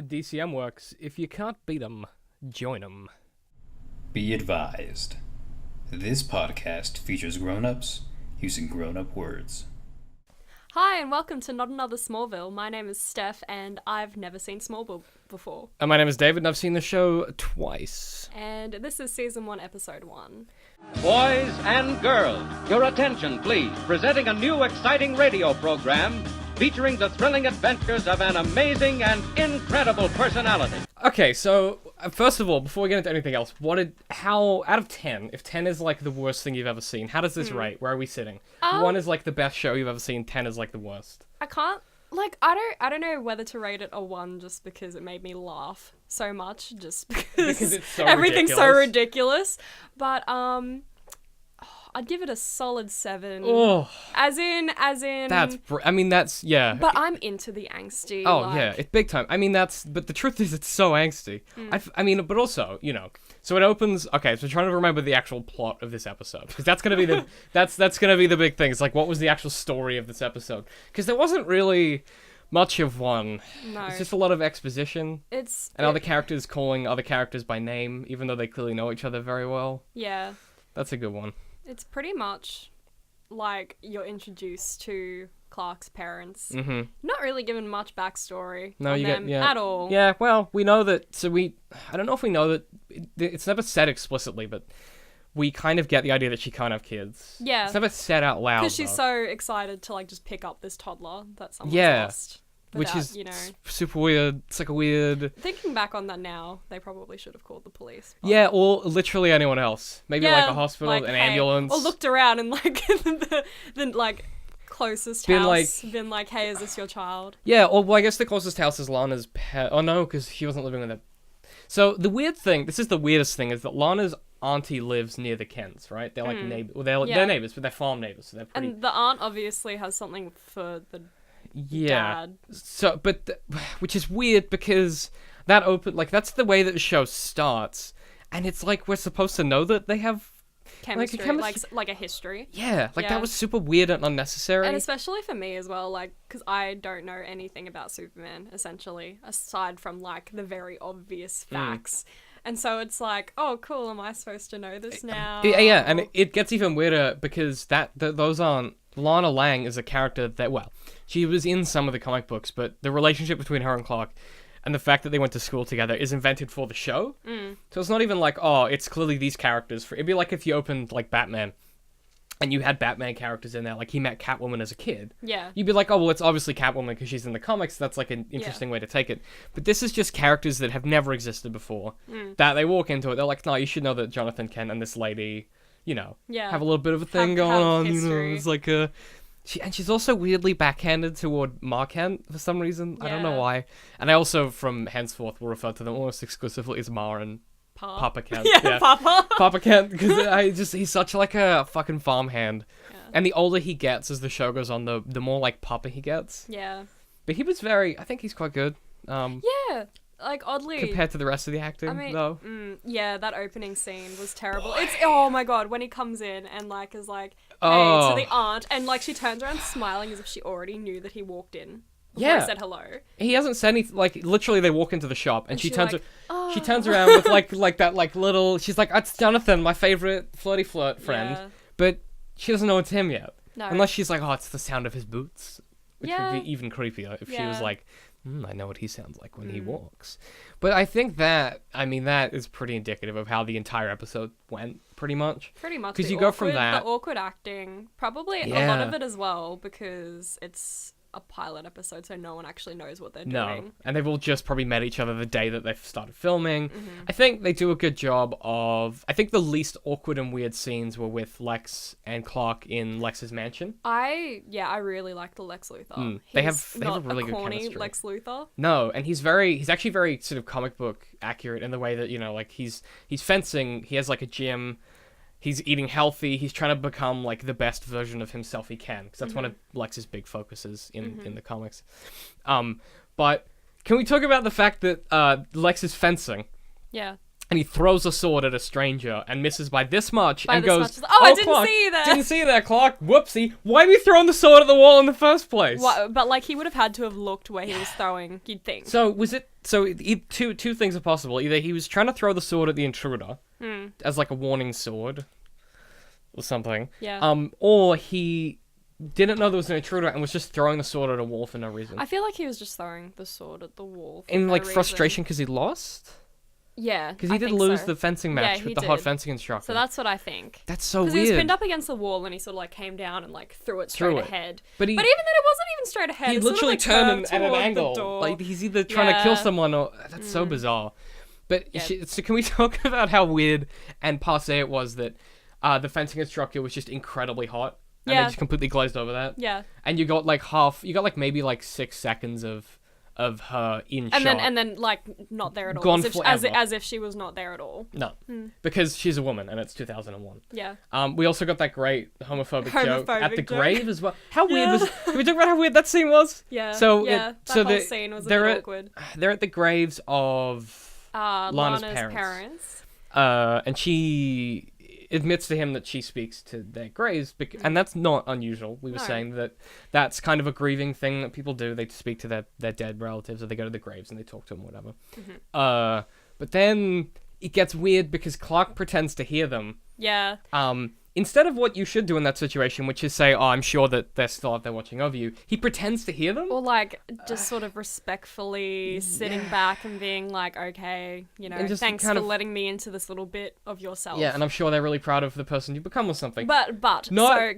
DCM works. If you can't beat 'em, join 'em. Be advised. This podcast features grown-ups using grown-up words. Hi, and welcome to Not Another Smallville. My name is Steph, and I've never seen Smallville before. And my name is David, and I've seen the show twice. And this is Season 1, Episode 1. Boys and girls, your attention, please. Presenting a new exciting radio program featuring the thrilling adventures of an amazing and incredible personality. Okay, so first of all, before we get into anything else, how out of 10, if 10 is like the worst thing you've ever seen, how does this rate? Where are we sitting? 1 is like the best show you've ever seen, 10 is like the worst. I can't, I don't know whether to rate it a 1 just because it made me laugh so much, just because it's so everything's so ridiculous. ridiculous. But, I'd give it a solid 7. Oh, As in. that's, yeah. But I'm into the angsty. Oh, yeah, it's big time. but the truth is it's so angsty. But also, so it opens, okay, so trying to remember the actual plot of this episode, because that's going to be that's going to be the big thing. It's like, what was the actual story of this episode? Because there wasn't really much of one. No. It's just a lot of exposition. Other characters calling other characters by name, even though they clearly know each other very well. Yeah. That's a good one. It's pretty much like you're introduced to Clark's parents. Mm-hmm. Not really given much backstory No, on you them get, yeah. at all. Yeah, well, we know that, I don't know if we know that, it's never said explicitly, but we kind of get the idea that she can't have kids. Yeah. It's never said out loud, Because she's though. so excited to just pick up this toddler that someone's lost. Which Without, is super weird. It's like a weird... Thinking back on that now, they probably should have called the police. But... Yeah, or literally anyone else. Maybe like a hospital, an ambulance. Or looked around and the closest house, been like, hey, is this your child? Yeah, or I guess the closest house is Lana's pet. Oh no, because she wasn't living with her. So the weird thing, this is the weirdest thing, is that Lana's auntie lives near the Kents, right? They're like neighbors. Well, they're neighbors, but they're farm neighbors, so they're pretty... And the aunt obviously has something for the... Yeah. Dad. So, which is weird because that's the way that the show starts, and it's like we're supposed to know that they have chemistry, like a history. Yeah, that was super weird and unnecessary. And especially for me as well, because I don't know anything about Superman, essentially, aside from the very obvious facts. And so it's like, oh, cool, am I supposed to know this now? Yeah, and it gets even weirder because those aren't... Lana Lang is a character that, she was in some of the comic books, but the relationship between her and Clark and the fact that they went to school together is invented for the show. So it's not even like, oh, it's clearly these characters. It'd be like if you opened, Batman, and you had Batman characters in there, he met Catwoman as a kid. Yeah. You'd be like, oh, well, it's obviously Catwoman because she's in the comics. That's, an interesting way to take it. But this is just characters that have never existed before. That they walk into it, they're like, no, you should know that Jonathan Kent and this lady... have a little bit of a thing going on. History. It's like she's also weirdly backhanded toward Mark Kent for some reason. I don't know why. And I also, from henceforth, will refer to them almost exclusively as Ma and Papa Kent. Yeah, Papa. Papa Kent, because he's such a fucking farmhand. Yeah. And the older he gets as the show goes on, the more Papa he gets. Yeah. But I think he's quite good. Yeah. Oddly... Compared to the rest of the acting, though. Yeah, that opening scene was terrible. Boy. It's... Oh my god, when he comes in and, is like, hey, to the aunt, and, she turns around smiling as if she already knew that he walked in before he said hello. He hasn't said anything... literally, they walk into the shop, and she turns around with, that little... She's like, it's Jonathan, my favorite flirty flirt friend. Yeah. But she doesn't know it's him yet. No. Unless she's like, oh, it's the sound of his boots. Which would be even creepier if she was like... I know what he sounds like when he walks. But I think that is pretty indicative of how the entire episode went, pretty much. Pretty much. Because you go from that... The awkward acting, probably a lot of it as well, because it's a pilot episode, so no one actually knows what they're doing. No, and they've all just probably met each other the day that they've started filming. I think they do a good job of... I think the least awkward and weird scenes were with Lex and Clark in Lex's mansion. I really like the Lex Luthor. They have a really good corny chemistry. Lex Luthor. No, and he's actually very sort of comic book accurate in the way that, he's fencing, he has a gym... He's eating healthy. He's trying to become the best version of himself he can, because that's one of Lex's big focuses in the comics. But can we talk about the fact that Lex is fencing? Yeah. and he throws a sword at a stranger and misses by this much and goes, I didn't Clark, see you there. Didn't see you there, Clark. Whoopsie. Why were you throwing the sword at the wall in the first place? What? But like he would have had to have looked where he was throwing, you'd think. So two things are possible. Either he was trying to throw the sword at the intruder as like a warning sword or something. Yeah. Or he didn't know there was an intruder and was just throwing the sword at a wall for no reason. I feel like he was just throwing the sword at the wall. In like frustration because he lost? Yeah. Because he did lose the fencing match with the hot fencing instructor. So that's what I think. That's so weird. Because he was pinned up against the wall and he sort of like came down and like threw it straight ahead. But even then it wasn't even straight ahead. He literally turned at an angle. Like he's either trying to kill someone or that's so bizarre. But so can we talk about how weird and passé it was that the fencing instructor was just incredibly hot? And they just completely glazed over that. Yeah. And you got maybe 6 seconds of her in shot. And then like not there at all. Gone as if she was not there at all. No. Because she's a woman and it's 2001. Yeah. We also got that great homophobic joke at the joke. grave as well. How weird was Can we talk about how weird that scene was? Yeah. So that whole scene was a bit awkward. They're at the graves of Lana's parents. And she admits to him that she speaks to their graves, and that's not unusual. We were saying that that's kind of a grieving thing that people do. They speak to their dead relatives, or they go to the graves and they talk to them, whatever. But then it gets weird because Clark pretends to hear them. Yeah. Instead of what you should do in that situation, which is say, "Oh, I'm sure that they're still out there watching over you," he pretends to hear them, or like just sort of respectfully sitting back and being like, "Okay, thanks for letting me into this little bit of yourself." Yeah, and I'm sure they're really proud of the person you become or something. But so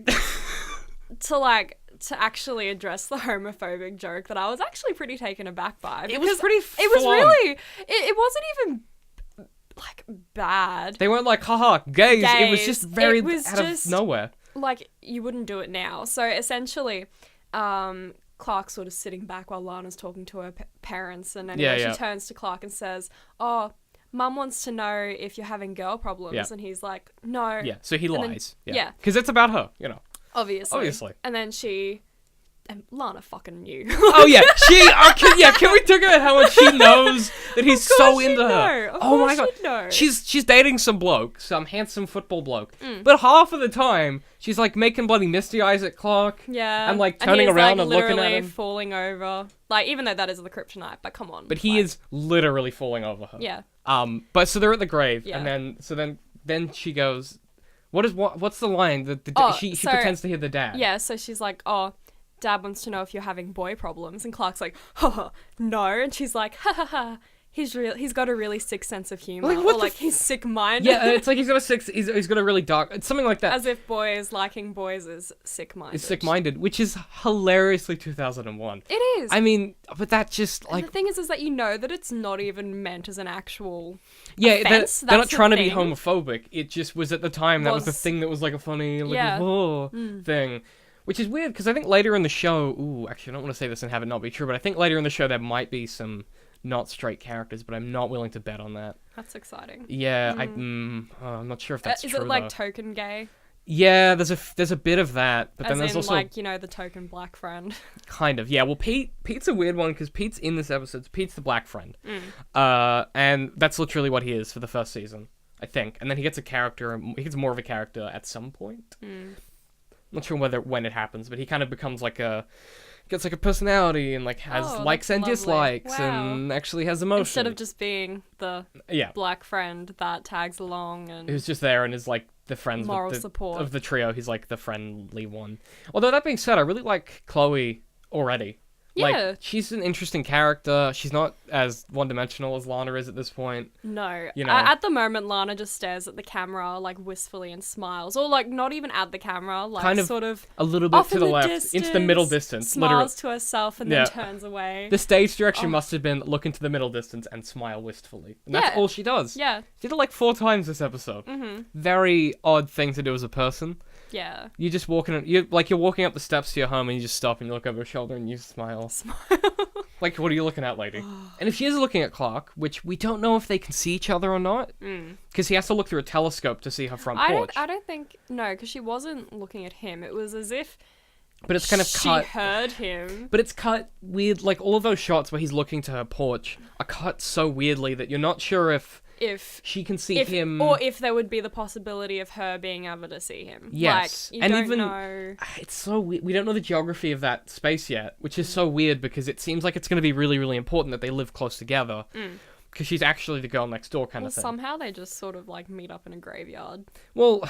to actually address the homophobic joke that I was actually pretty taken aback by. It was pretty. It was really. It wasn't even like bad. They weren't like, haha, gays. It was just very out of nowhere. Like, you wouldn't do it now. So essentially, Clark's sort of sitting back while Lana's talking to her parents, and anyway, she turns to Clark and says, "Oh, Mum wants to know if you're having girl problems." Yeah. And he's like, "No." Yeah, so he lies. Then, because it's about her, Obviously. And then and Lana fucking knew. Oh yeah, can we talk about how much she knows that he's so into her? Oh my god, know. She's dating some bloke, some handsome football bloke, but half of the time she's like making bloody misty eyes at Clark. Yeah, and like turning around and looking at him, falling over. Like, even though that is the kryptonite, but come on. But he is literally falling over her. Yeah. But so they're at the grave, and then she goes, what's the line that she pretends to hear the dad? Yeah, so she's like, "Oh, Dad wants to know if you're having boy problems," and Clark's like, "Ha, no," and she's like, "Ha ha ha, he's got a really sick sense of humor," he's sick-minded. Yeah, it's like he's got a really dark. It's something like that. As if liking boys is sick-minded. It's sick-minded, which is hilariously 2001. It is. I mean, but that just like and the thing is that that it's not even meant as an actual. Yeah, offense. they're not trying to be homophobic. It just was at the time that was the thing that was like a funny thing. Which is weird, because I think later in the show... actually, I don't want to say this and have it not be true, but I think later in the show there might be some not straight characters, but I'm not willing to bet on that. That's exciting. Yeah, I'm not sure if that's true, Is it, like, token gay? Yeah, there's a bit of that, but then there's also... like, the token black friend. Kind of, yeah. Well, Pete's a weird one, because Pete's in this episode. Pete's the black friend. And that's literally what he is for the first season, I think. And then he gets more of a character at some point. Not sure when it happens, but he kind of becomes gets a personality and has likes and dislikes and actually has emotion. Instead of just being the black friend that tags along and who's just there and is like the friends moral support of the trio. He's like the friendly one. Although that being said, I really like Chloe already. Yeah. She's an interesting character. She's not as one-dimensional as Lana is at this point. No. At the moment, Lana just stares at the camera, wistfully and smiles. Or, not even at the camera, kind of sort of... a little bit to the left, into the middle distance. Smiles to herself and then turns away. The stage direction must have been look into the middle distance and smile wistfully. And that's all she does. Yeah. She did it 4 times this episode. Mm-hmm. Very odd thing to do as a person. Yeah. You're just you're walking up the steps to your home and you just stop and you look over your shoulder and you smile. What are you looking at, lady? And if she is looking at Clark, which we don't know if they can see each other or not, because he has to look through a telescope to see her front porch. I don't think, no, because she wasn't looking at him. It was as if but it's kind of cut. She heard him. But it's cut weird, all of those shots where he's looking to her porch are cut so weirdly that you're not sure if if she can see him, or if there would be the possibility of her being able to see him. Yes, like, you don't know. It's so weird. We don't know the geography of that space yet, which is so weird because it seems like it's going to be really, really important that they live close together. Because she's actually the girl next door kind of thing. Somehow they just sort of like meet up in a graveyard. Well,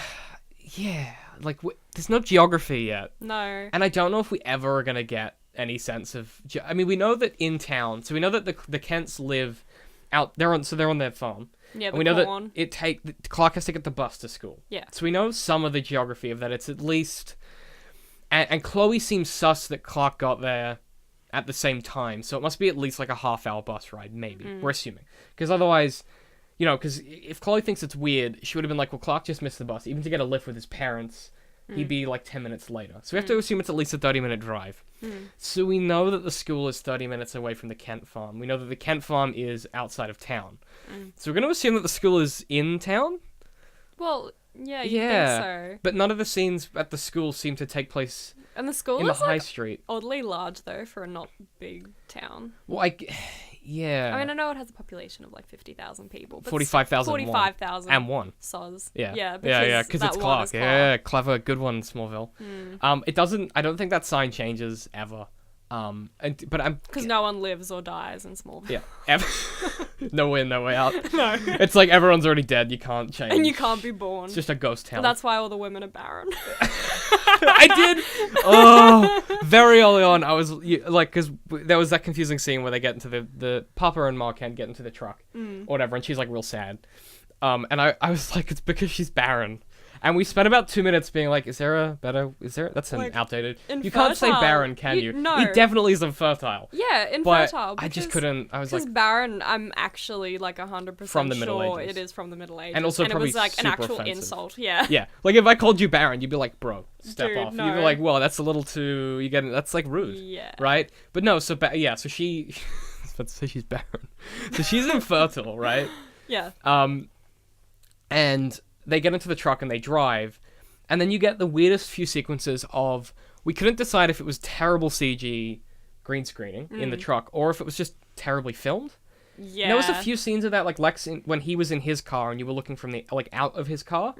yeah, like there's no geography yet. No. And I don't know if we ever are going to get any sense of... I mean, we know that in town, so we know that the Kents live out... They're on their farm. Yeah, and we know that Clark has to get the bus to school. Yeah. So we know some of the geography of that. It's at least... And Chloe seems sus that Clark got there at the same time, so it must be at least like a half-hour bus ride, maybe. We're assuming. Because otherwise... You know, because if Chloe thinks it's weird, she would have been like, well, Clark just missed the bus. Even to get a lift with his parents, he'd be like 10 minutes later. So we have to assume it's at least a 30-minute drive. So we know that the school is 30 minutes away from the Kent farm. We know that the Kent farm is outside of town. So we're going to assume that the school is in town? Well, yeah, you think so. But none of the scenes at the school seem to take place and the school in the is high like street. Oddly large, though, for a not big town. Well, yeah. I mean, I know it has a population of like 50,000 people. But 45,000. 45,000. And one. Soz. Yeah. Yeah, because it's Clark. Yeah, clever, good one, Smallville. It doesn't, I don't think that sign changes ever. But I'm... Because no one lives or dies in Smallville. Yeah. No in, no way out. No. It's like everyone's already dead, you can't change. And you can't be born. It's just a ghost town. But that's why all the women are barren. I did. Oh, very early on, I was like, because there was that confusing scene where they get into the Papa and Ma can't get into the truck or whatever, and she's like real sad. And I was like, it's because she's barren. And we spent about 2 minutes being like, that's an like, outdated. Infertile. You can't say barren, can you? No. He definitely is infertile. Yeah, infertile. But I just couldn't, I was like. Because barren, I'm actually like 100% from the Middle sure Ages. it is from the Middle Ages. And also it probably was like an super actual offensive. insult, yeah. Yeah, like if I called you barren, you'd be like, bro, step Dude, off. no. You'd be like, well, that's a little too, that's like rude. Yeah. Right? But no, so she, I was about to say she's barren. So she's infertile, right? Yeah. And they get into the truck and they drive, and then you get the weirdest few sequences of, we couldn't decide if it was terrible CG green screening in the truck, or if it was just terribly filmed. Yeah. And there was a few scenes of that, like Lex, when he was in his car and you were looking from out of his car.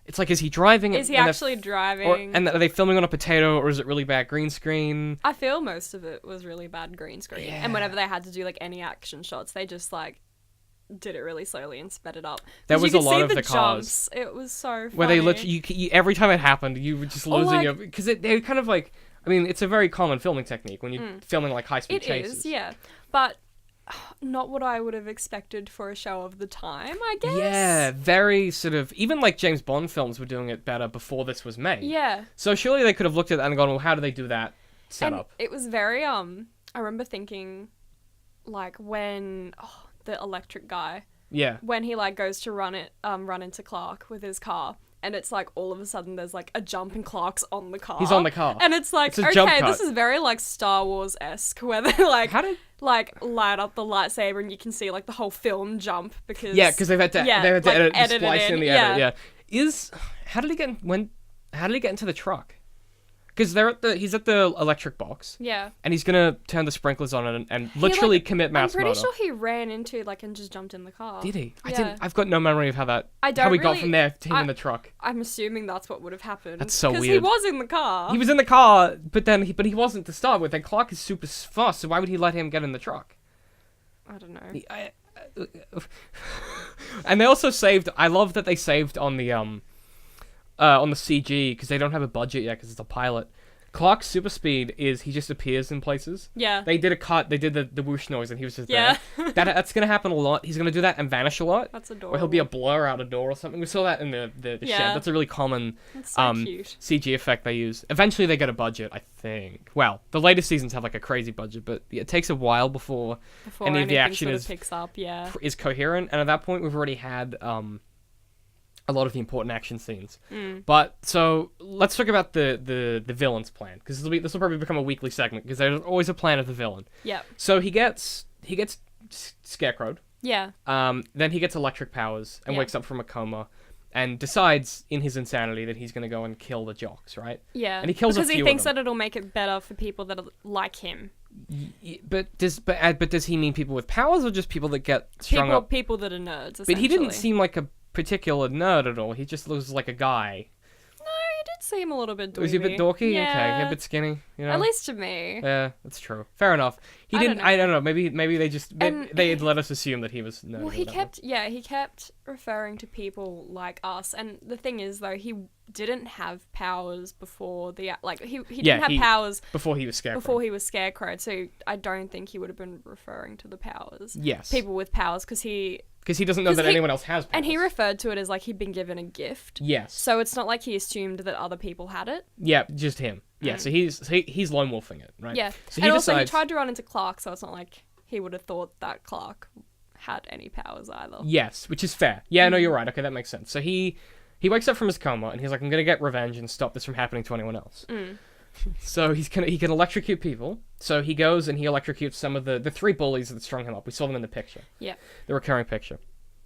It's like, is he driving? Is he actually driving? And are they filming on a potato, or is it really bad green screen? I feel most of it was really bad green screen. Yeah. And whenever they had to do like any action shots, they just like did it really slowly and sped it up. There was a lot of the the jumps. It was so funny. Where they literally, you every time it happened, you were just losing your... Because they kind of like... I mean, it's a very common filming technique when you're filming like high-speed chases. It is, yeah. But not what I would have expected for a show of the time, I guess. Yeah, very sort of... Even like James Bond films were doing it better before this was made. Yeah. So surely they could have looked at that and gone, well, how do they do that setup? And it was very... I remember thinking, like, when... the electric guy... Yeah. When he like goes to run into Clark with his car, and it's like all of a sudden there's like a jump and Clark's on the car. He's on the car. And it's like, it's jump okay, cut. this is very like Star Wars-esque, where they like like light up the lightsaber and you can see like the whole film jump because because they've had to like, edit it splice in the edit. Yeah. How did he get into the truck? Because he's at the electric box. Yeah. And he's gonna turn the sprinklers on and literally commit mass murder. I'm pretty sure he ran into and just jumped in the car. Did he? Yeah. I've got no memory of how we got from there to him in the truck. I'm assuming that's what would have happened. That's so weird. Because he was in the car. He was in the car, but he wasn't to start with. And Clark is super fast, so why would he let him get in the truck? I don't know. And they also saved. I love that they saved on the CG because they don't have a budget yet because it's a pilot. Clark's super speed is he just appears in places. Yeah. They did a cut. They did the whoosh noise, and he was just there. That's gonna happen a lot. He's gonna do that and vanish a lot. That's adorable. Or he'll be a blur out a door or something. We saw that in the shed. That's a really common cute. CG effect they use. Eventually they get a budget, I think. Well, the latest seasons have like a crazy budget, but it takes a while before any of the action picks up. is coherent. And at that point, we've already had a lot of the important action scenes. But so let's talk about the villain's plan, because this will probably become a weekly segment because there's always a plan of the villain. Yeah. So he gets scarecrowed. Yeah. Then he gets electric powers and wakes up from a coma, and decides in his insanity that he's going to go and kill the jocks, right? Yeah. And he kills because a few he thinks of them. that it'll make it better for people that are like him. But does he mean people with powers or just people that get strung up? People that are nerds, essentially. But he didn't seem like a particular nerd at all. He just looks like a guy. No, he did seem a little bit dorky. Was he a bit dorky? Yeah. Okay, a bit skinny, you know? At least to me. Yeah, that's true. Fair enough. He didn't. I don't know. Maybe they just they had let us assume that he was nerdy. Well, he kept referring to people like us, and the thing is, though, he didn't have powers before he didn't have powers before he was Scarecrow. Before he was Scarecrow, so I don't think he would have been referring to the powers. Yes. People with powers, because he doesn't know that anyone else has powers. And he referred to it as like he'd been given a gift. Yes. So it's not like he assumed that other people had it. Yeah, just him. Yeah, so he's lone wolfing it, right? Yeah. So and also he tried to run into Clark, so it's not like he would have thought that Clark had any powers either. Yes, which is fair. Yeah, no, you're right. Okay, that makes sense. So he wakes up from his coma and he's like, I'm gonna get revenge and stop this from happening to anyone else. So he can electrocute people. So he goes and he electrocutes some of the 3 bullies that strung him up. We saw them in the picture. Yeah. The recurring picture.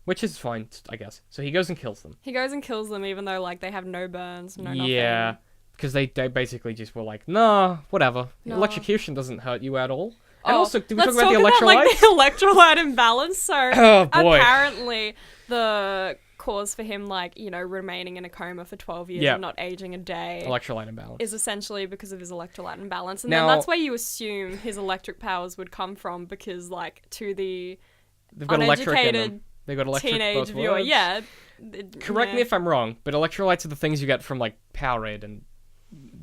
Which is fine, I guess. So he goes and kills them. He goes and kills them even though like they have no burns, no nothing. Yeah. Because they basically just were like, nah, whatever. No. Electrocution doesn't hurt you at all. And also, did we talk about the electrolytes? Like, the electrolyte imbalance. So oh, boy. Apparently the cause for him, like, you know, remaining in a coma for 12 years and not aging a day. Electrolyte imbalance. Is essentially because of his electrolyte imbalance. And then that's where you assume his electric powers would come from because, like, to the they've got uneducated They've got electric teenage viewer. Yeah. Correct me if I'm wrong, but electrolytes are the things you get from, like, Powerade and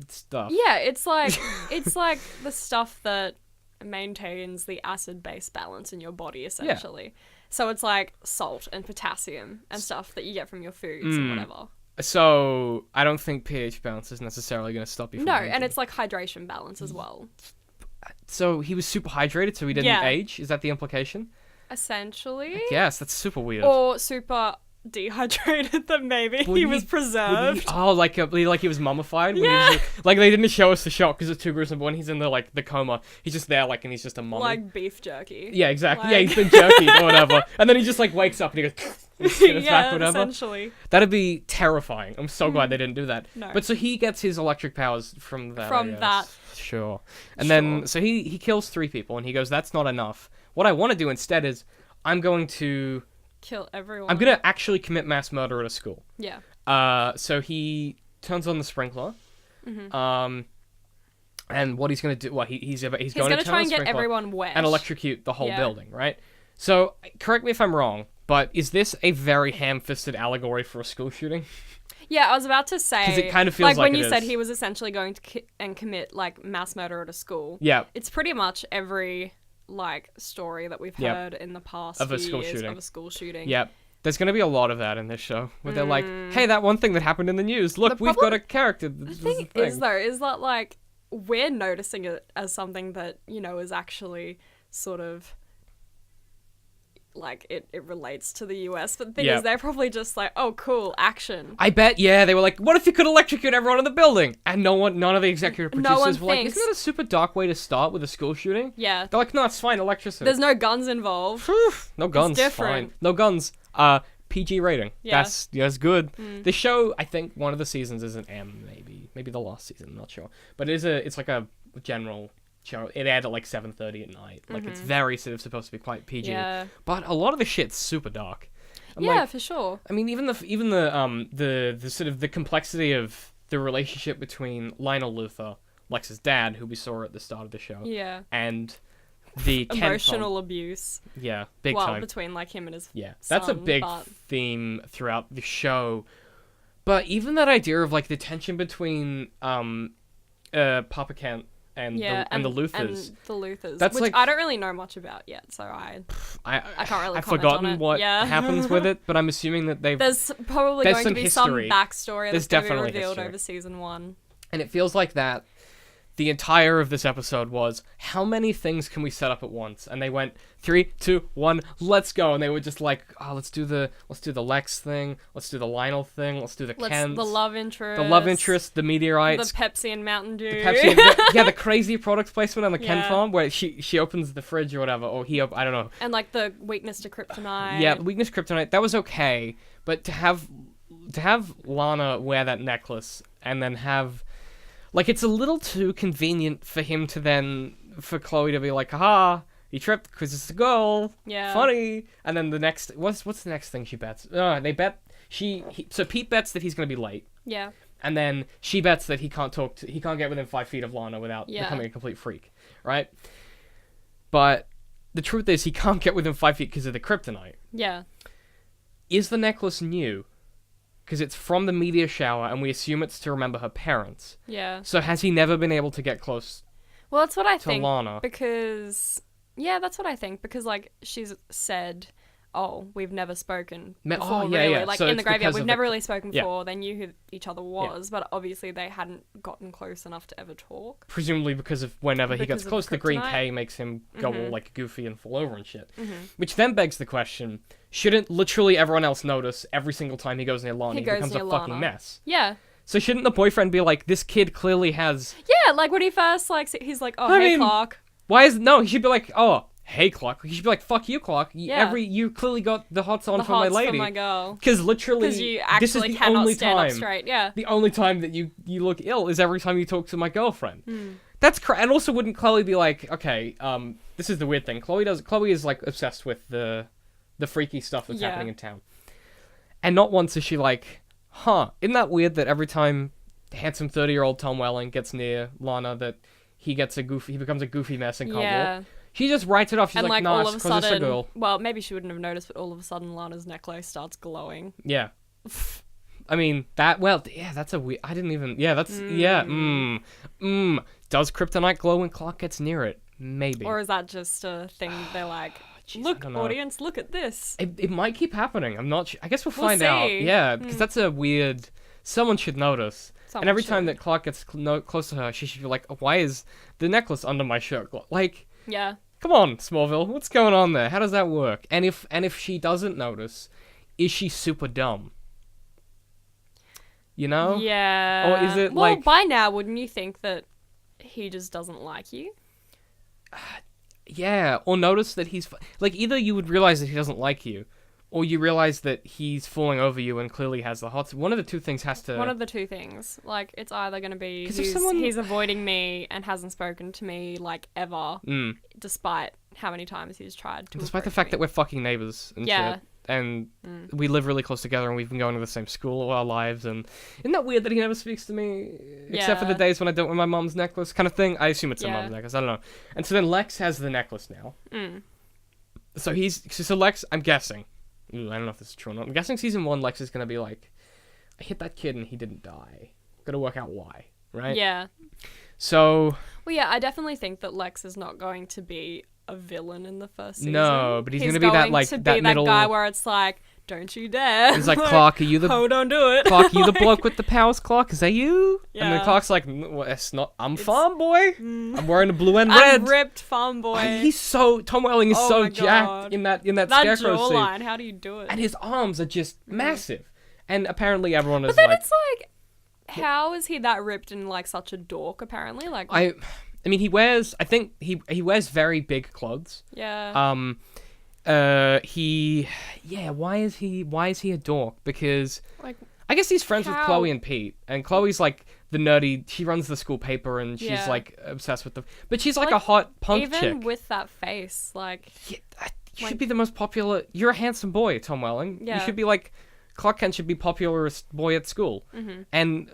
stuff. Yeah, it's like the stuff that maintains the acid-base balance in your body, essentially. Yeah. So it's like salt and potassium and stuff that you get from your foods and whatever. So I don't think pH balance is necessarily going to stop you from aging. And it's like hydration balance as well. So he was super hydrated, so he didn't age? Is that the implication? Essentially. I guess. That's super weird. Or super dehydrated, that maybe he was preserved. Like he was mummified? Yeah. He was, like, they didn't show us the shot because it's too gruesome, but when he's in the coma, he's just there, like, and he's just a mummy. Like beef jerky. Yeah, exactly. Like... Yeah, he's been jerkied or whatever. And then he just, like, wakes up and he goes, back, whatever. Essentially. That'd be terrifying. I'm so glad they didn't do that. No. But so he gets his electric powers from that. From that. Sure. And then, so he kills 3 people and he goes, that's not enough. What I want to do instead is, I'm going to... kill everyone. I'm gonna actually commit mass murder at a school. Yeah. So he turns on the sprinkler. And what he's gonna do? Well, he's gonna try and get everyone wet and electrocute the whole building, right? So correct me if I'm wrong, but is this a very ham-fisted allegory for a school shooting? Yeah, I was about to say, because it kind of feels like when you said he was essentially going to commit like mass murder at a school. Yeah. It's pretty much every like story that we've heard in the past of a school shooting. Yep. There's going to be a lot of that in this show where they're like, hey, that one thing that happened in the news. Look, we've got a character. The thing is that like we're noticing it as something that, you know, is actually sort of like it relates to the US, but the thing is they're probably just like, oh cool, action. I bet they were like, what if you could electrocute everyone in the building? And none of the executive producers were like, isn't that a super dark way to start with a school shooting? Yeah. They're like, no, it's fine, electricity. There's no guns involved. No guns. It's different. Fine. No guns. PG rating. Yeah. That's good. The show, I think one of the seasons is an M, maybe the last season, I'm not sure. But it's like a general show. It aired at like 7:30 at night. Like it's very sort of supposed to be quite PG. Yeah. But a lot of the shit's super dark. For sure. I mean, even the sort of the complexity of the relationship between Lionel Luthor, Lex's dad, who we saw at the start of the show. Yeah. And the emotional abuse. Yeah, big time. Between like him and his that's a big theme throughout the show. But even that idea of like the tension between Papa Kent and the Luthors. And the Luthors. That's which like, I don't really know much about yet, so I can't really I've forgotten what happens with it, but I'm assuming that there's probably going to be some backstory that's going to be revealed over season 1. And it feels like that the entire of this episode was, how many things can we set up at once? And they went 3, 2, 1, let's go. And they were just like, let's do the Lex thing, let's do the Lionel thing, let's do the Kent, the love interest, the meteorites, the Pepsi and Mountain Dew, the crazy product placement on the Kent farm where she opens the fridge or whatever, or I don't know. And like the weakness to kryptonite. Yeah, weakness to kryptonite, that was okay, but to have Lana wear that necklace and then have, like, it's a little too convenient for him to then for Chloe to be like, haha, he tripped because it's a girl. Yeah. Funny. And then the next, what's the next thing she bets? They bet, so Pete bets that he's going to be late. Yeah. And then she bets that he can't get within 5 feet of Lana without becoming a complete freak, right? But the truth is he can't get within 5 feet because of the kryptonite. Yeah. Is the necklace new? Because it's from the meteor shower, and we assume it's to remember her parents. Yeah. So has he never been able to get close? Well, that's what I think. Lana? Because that's what I think. Because like she's said, "Oh, we've never spoken before." Really, like so in the graveyard, we've never the... really spoken before. They knew who each other was, but obviously they hadn't gotten close enough to ever talk. Presumably because of whenever he gets close, the green kryptonite. K makes him go all like goofy and fall over and shit. Mm-hmm. Which then begs the question: shouldn't literally everyone else notice every single time he goes near Lana? He becomes a fucking mess. Yeah. So shouldn't the boyfriend be like, this kid clearly has... Yeah, like when he first, like, he's like, oh, hey, Clark. Why is... No, he should be like, oh, hey, Clark. He should be like, fuck you, Clark. You clearly got the hots on for my lady. for my girl. Because literally, you actually this is the cannot only stand time... up straight, yeah. The only time that you look ill is every time you talk to my girlfriend. That's and also wouldn't Chloe be like, okay, this is the weird thing. Chloe is, like, obsessed with the freaky stuff that's happening in town. And not once is she like, isn't that weird that every time handsome 30-year-old Tom Welling gets near Lana that he becomes a goofy mess in combat. Yeah. She just writes it off. She's and like, all nah, of a it's because it's a sudden, girl. well, maybe she wouldn't have noticed, but all of a sudden Lana's necklace starts glowing. Yeah. I mean, that's a weird... I didn't even... Yeah, that's... Does kryptonite glow when Clark gets near it? Maybe. Or is that just a thing they're like, look, audience, look at this. It might keep happening. I'm not sure. I guess we'll find see. out. Yeah, because that's a weird... Someone should notice. And every time that Clark gets close to her, she should be like, why is the necklace under my shirt? Like, yeah. Come on, Smallville, what's going on there? How does that work? And if she doesn't notice, is she super dumb? You know? Yeah. Or is it well, by now, wouldn't you think that he just doesn't like you? Yeah, or notice that he's... Like, either you would realize that he doesn't like you, or you realize that he's falling over you and clearly has the hots. One of the two things has to... One of the two things. Like, it's either going to be he's avoiding me and hasn't spoken to me, like, ever, despite how many times he's tried to Despite the fact that we're fucking neighbors and shit. And we live really close together and we've been going to the same school all our lives. And isn't that weird that he never speaks to me? Except for the days when I don't wear my mom's necklace kind of thing. I assume it's a mom's necklace. I don't know. And so then Lex has the necklace now. So Lex, I'm guessing... I don't know if this is true or not. I'm guessing season 1, Lex is going to be like, I hit that kid and he didn't die. Gotta work out why, right? Yeah. So... Well, yeah, I definitely think that Lex is not going to be a villain in the first season. No, but he's going to be that, like, that middle... that guy where it's like, don't you dare. He's like, Clark, are you the... Oh, don't do it. Clark, are you the bloke with the powers, Clark? Is that you? Yeah. And then Clark's like, well, it's not... I'm farm boy. I'm wearing a blue and red. I'm ripped farm boy. He's so... Tom Welling is so jacked in that Scarecrow suit. That jawline, how do you do it? And his arms are just massive. And apparently everyone is like... But then it's like, how is he that ripped and like such a dork, apparently? Like... I mean, he wears... I think he wears very big clothes. Yeah. Why is he a dork? Because like, I guess he's friends with Chloe and Pete, and Chloe's like the nerdy. She runs the school paper, and she's like obsessed with them. But she's like a hot punk chick. Even with that face, like you should be the most popular. You're a handsome boy, Tom Welling. Yeah. You should be like Clark Kent should be popularest boy at school, and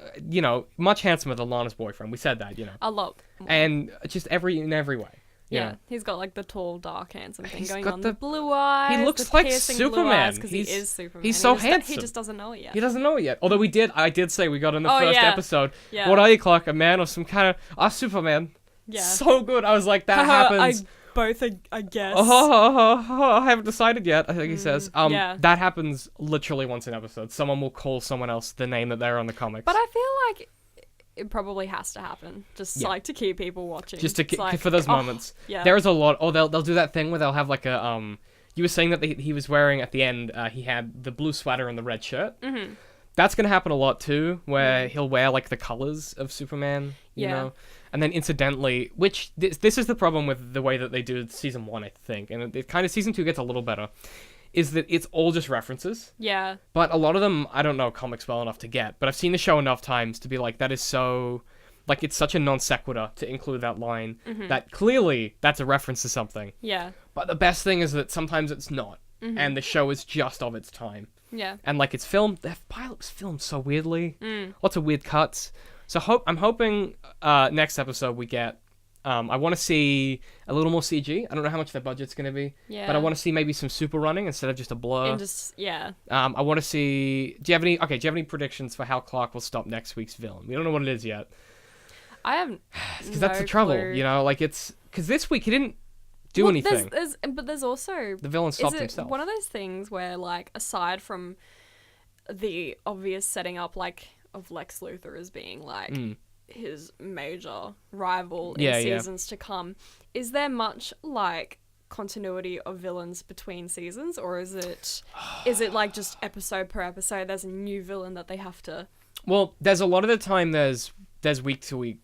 much handsomer than Lana's boyfriend. We said that, a lot more. And just in every way. Yeah, he's got like the tall, dark, handsome thing going got on. the blue eyes. He looks like Superman because he is Superman. He's so handsome. He just doesn't know it yet. He doesn't know it yet. Although I did say we got in the first episode. Yeah. What are you, Clark? A man or some kind of Superman? Yeah. So good. I was like, that happens. I guess. I haven't decided yet. I think he says. Yeah. That happens literally once an episode. Someone will call someone else the name that they're on the comics. But I feel like it probably has to happen, just like to keep people watching. Just to for those moments. Yeah. There is a lot. Oh, they'll do that thing where they'll have like a You were saying that he was wearing at the end. He had the blue sweater and the red shirt. Mm-hmm. That's gonna happen a lot too, where he'll wear like the colors of Superman. You know. And then incidentally, which this is the problem with the way that they do season 1, I think, and it kind of season 2 gets a little better, is that it's all just references. Yeah. But a lot of them, I don't know comics well enough to get, but I've seen the show enough times to be like, that is so... like it's such a non sequitur to include that line that clearly that's a reference to something. Yeah. But the best thing is that sometimes it's not, and the show is just of its time. Yeah. And like it's filmed, the pilot was filmed so weirdly, lots of weird cuts. So I'm hoping next episode we get. I want to see a little more CG. I don't know how much their budget's going to be, but I want to see maybe some super running instead of just a blur. And just, yeah. I want to see. Do you have any predictions for how Clark will stop next week's villain? We don't know what it is yet. I have because that's the trouble, you know. Like it's because this week he didn't do anything. But there's also the villain stopped himself. One of those things where, like, aside from the obvious setting up, like, of Lex Luthor as being like. His major rival in seasons to come, is there much like continuity of villains between seasons, or is it like just episode per episode there's a new villain that they have to? Well, there's a lot of the time there's week to week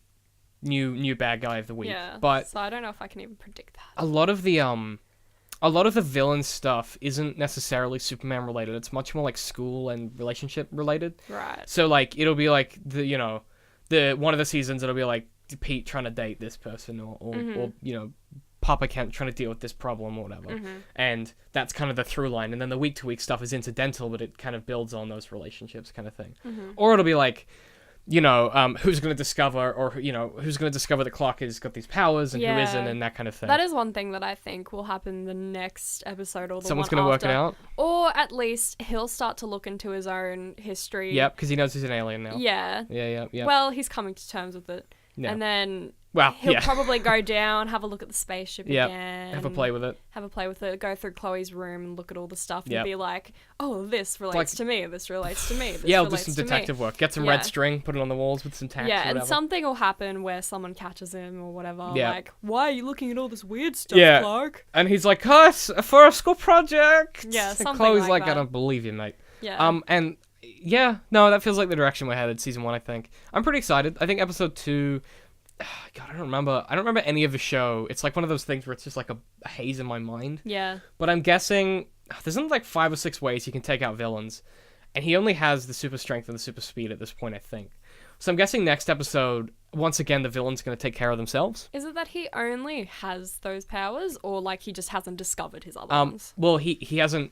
new bad guy of the week, but so I don't know if I can even predict that. A lot of the villain stuff isn't necessarily Superman related. It's much more like school and relationship related. Right. So like it'll be like the one of the seasons it'll be like Pete trying to date this person or Papa Kent trying to deal with this problem or whatever, and that's kind of the through line. And then the week to week stuff is incidental, but it kind of builds on those relationships, kind of thing. Or it'll be like, who's going to discover, or who's going to discover that Clark has got these powers and who isn't, and that kind of thing. That is one thing that I think will happen the next episode or the Someone's going to work it out, or at least he'll start to look into his own history. Yep, because he knows he's an alien now. Yeah. Well, he's coming to terms with it, and then he'll probably go down, have a look at the spaceship again, have a play with it, go through Chloe's room and look at all the stuff and be like, oh, this relates to me, this relates to me, this I'll do some detective work, get some red string, put it on the walls with some tacks, and something will happen where someone catches him or whatever, like, why are you looking at all this weird stuff, Clark? And he's like, it's for a school project. And Chloe's like I don't believe you, mate. And that feels like the direction we're headed. Season 1, I think. I'm pretty excited. I think episode 2. God, I don't remember any of the show. It's like one of those things where it's just like a haze in my mind. Yeah. But I'm guessing there's only like 5 or 6 ways he can take out villains, and he only has the super strength and the super speed at this point, I think. So I'm guessing next episode, once again, the villain's going to take care of themselves. Is it that he only has those powers, or like he just hasn't discovered his other ones? Well, he hasn't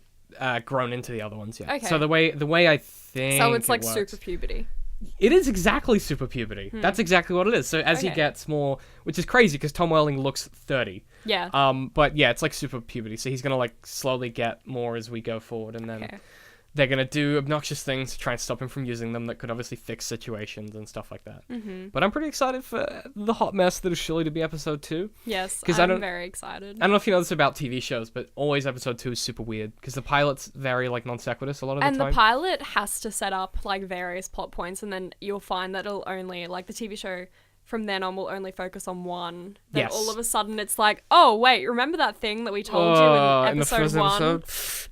grown into the other ones yet. Okay. So the way I think so it's like works, super puberty. It is exactly super puberty. That's exactly what it is. So as he gets more, which is crazy because Tom Welling looks 30. Yeah. But yeah, it's like super puberty. So he's gonna like slowly get more as we go forward, and then they're gonna do obnoxious things to try and stop him from using them that could obviously fix situations and stuff like that. But I'm pretty excited for the hot mess that is surely to be episode 2. Yes, I'm very excited. I don't know if you know this about TV shows, but always episode 2 is super weird because the pilot's very like non sequitous a lot of the time. And the pilot has to set up like various plot points, and then you'll find that it'll only, like, the TV show from then on will only focus on one. Then all of a sudden it's like, oh wait, remember that thing that we told you in episode 1? In the first episode?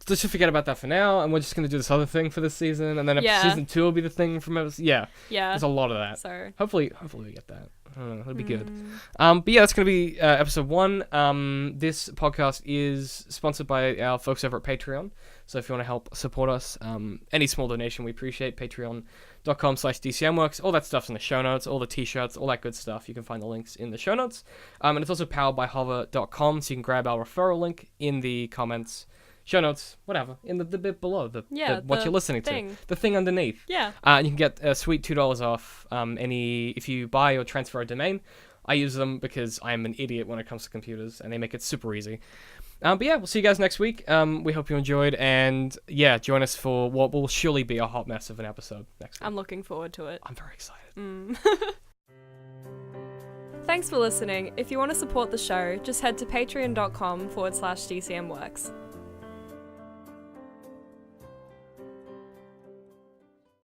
Let's just forget about that for now, and we're just going to do this other thing for this season, and then season 2 will be the thing from episode... Yeah. There's a lot of that. So hopefully we get that. I don't know, it'll be good. But yeah, that's going to be episode 1. This podcast is sponsored by our folks over at Patreon. So if you want to help support us, any small donation we appreciate. Patreon.com/DCM.WORKS. All that stuff's in the show notes, all the t-shirts, all that good stuff. You can find the links in the show notes. And it's also powered by hover.com, so you can grab our referral link in the comments, show notes, whatever, in the bit below, what you're listening to. The thing underneath. Yeah. You can get a sweet $2 off if you buy or transfer a domain. I use them because I'm an idiot when it comes to computers, and they make it super easy. But yeah, we'll see you guys next week. We hope you enjoyed, and yeah, join us for what will surely be a hot mess of an episode next week. I'm looking forward to it. I'm very excited. Thanks for listening. If you want to support the show, just head to patreon.com/DCMWorks.